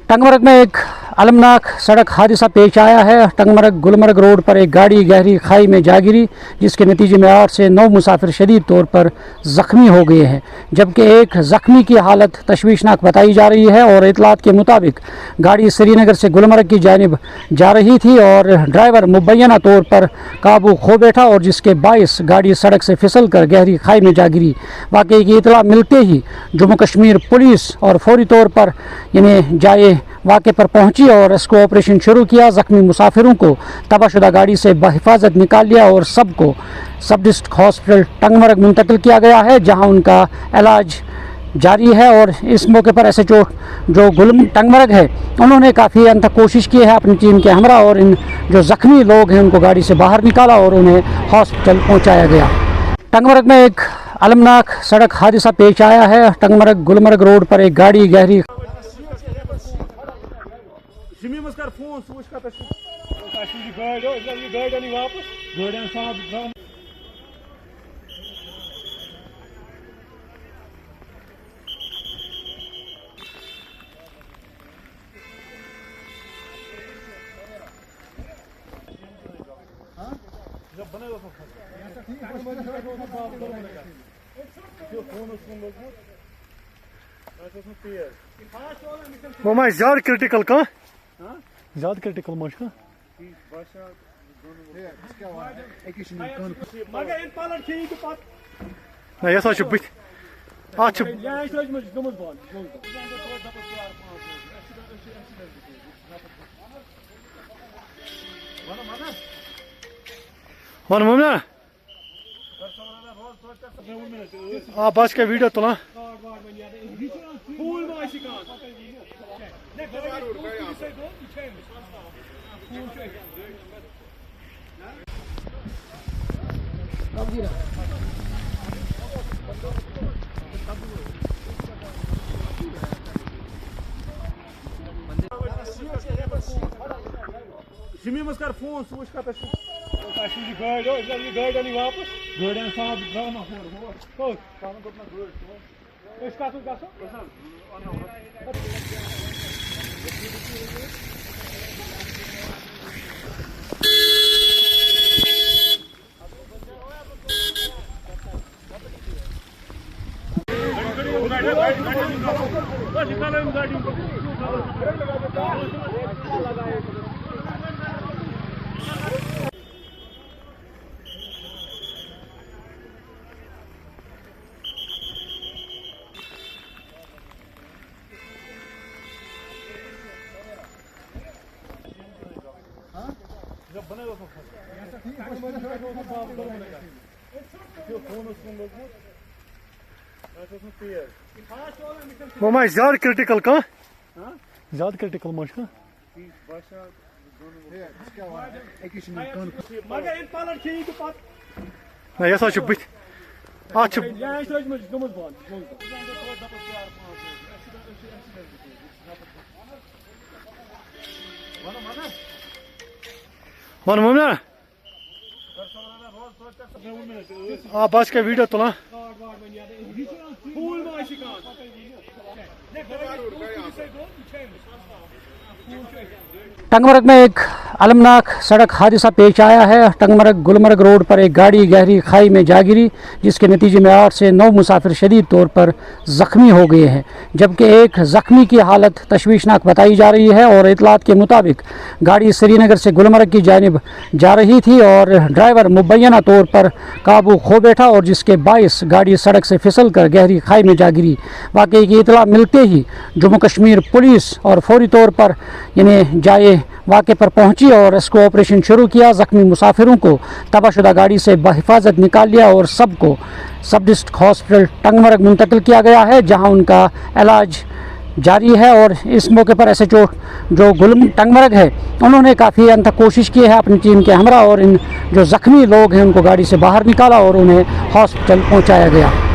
टंगमर्ग में एक अलमनाक सड़क हादसा पेश आया है। टंगमर्ग गुलमर्ग रोड पर एक गाड़ी गहरी खाई में जा गिरी, जिसके नतीजे में 8 से 9 मुसाफिर शदीद तौर पर ज़ख्मी हो गए हैं, जबकि एक ज़ख्मी की हालत तशवीशनाक बताई जा रही है। और इतलात के मुताबिक गाड़ी श्रीनगर से गुलमर्ग की जानिब जा रही थी और ड्राइवर मुबैना तौर पर काबू खो बैठा, और जिसके बाइस गाड़ी सड़क से फिसल कर गहरी खाई में जा गिरी। वाक़े की इतला मिलते ही जम्मू कश्मीर पुलिस और फौरी तौर पर जाए वाक़े पर पहुंची और इसको ऑपरेशन शुरू किया। ज़ख्मी मुसाफिरों को तबाहशुदा गाड़ी से बहिफाजत निकाल लिया और सबको सब डिस्ट्रिक्ट हॉस्पिटल टंगमर्ग मुंतकिल किया गया है, जहां उनका इलाज जारी है। और इस मौके पर SHO जो टंगमर्ग है, उन्होंने काफ़ी अंत कोशिश की है अपनी टीम के हमरा, और इन जो ज़ख्मी लोग हैं उनको गाड़ी से बाहर निकाला और उन्हें हॉस्पिटल पहुँचाया गया। टंगमर्ग में एक अलमनाक सड़क हादसा पेश आया है। टंगमर्ग गुलमर्ग रोड पर एक गाड़ी गहरी वो मैं ज्यादा क्रिटिकल का ज्यादा क्रिटिकल मश का ना ये साच बिथ आछ वन मम्मी आ बस के वीडियो तुला Shimmy कर फोन सोच का तश गाड़ी हो गाड़ी आनी वापस गाड़ी आन साहब ड्रामा हो काम को अपना गाड़ी इसका तो गासो वो मैं ज्यादा क्रिटिकल का ज्यादा क्रिटिकल मश का ना ये साच बिथ आछ वन मम्मी आ बस के वीडियो तुला टंगमर्ग में एक अलमनाक सड़क हादसा पेश आया है। टंगमर्ग गुलमर्ग रोड पर एक गाड़ी गहरी खाई में जा गिरी, जिसके नतीजे में 8 से 9 मुसाफिर शदीद तौर पर ज़ख्मी हो गए हैं, जबकि एक ज़ख्मी की हालत तशवीशनाक बताई जा रही है। और इतलात के मुताबिक गाड़ी श्रीनगर से गुलमर्ग की जानिब जा रही थी और ड्राइवर मुबैना तौर पर काबू खो बैठा, और जिसके बाइस गाड़ी सड़क से फिसल कर गहरी खाई में जा गिरी। वाक़े की इतला मिलते ही जम्मू कश्मीर पुलिस और फौरी तौर पर जाए वाक़े पर पहुंची और इसको ऑपरेशन शुरू किया। ज़ख्मी मुसाफिरों को तबाहशुदा गाड़ी से बहिफाजत निकाल लिया और सबको सब डिस्ट्रिक्ट हॉस्पिटल टंगमर्ग मुंतकिल किया गया है, जहां उनका इलाज जारी है। और इस मौके पर SHO जो टंगमर्ग है, उन्होंने काफ़ी अंत कोशिश की है अपनी टीम के हमरा, और इन जो ज़ख्मी लोग हैं उनको गाड़ी से बाहर निकाला और उन्हें हॉस्पिटल पहुँचाया गया।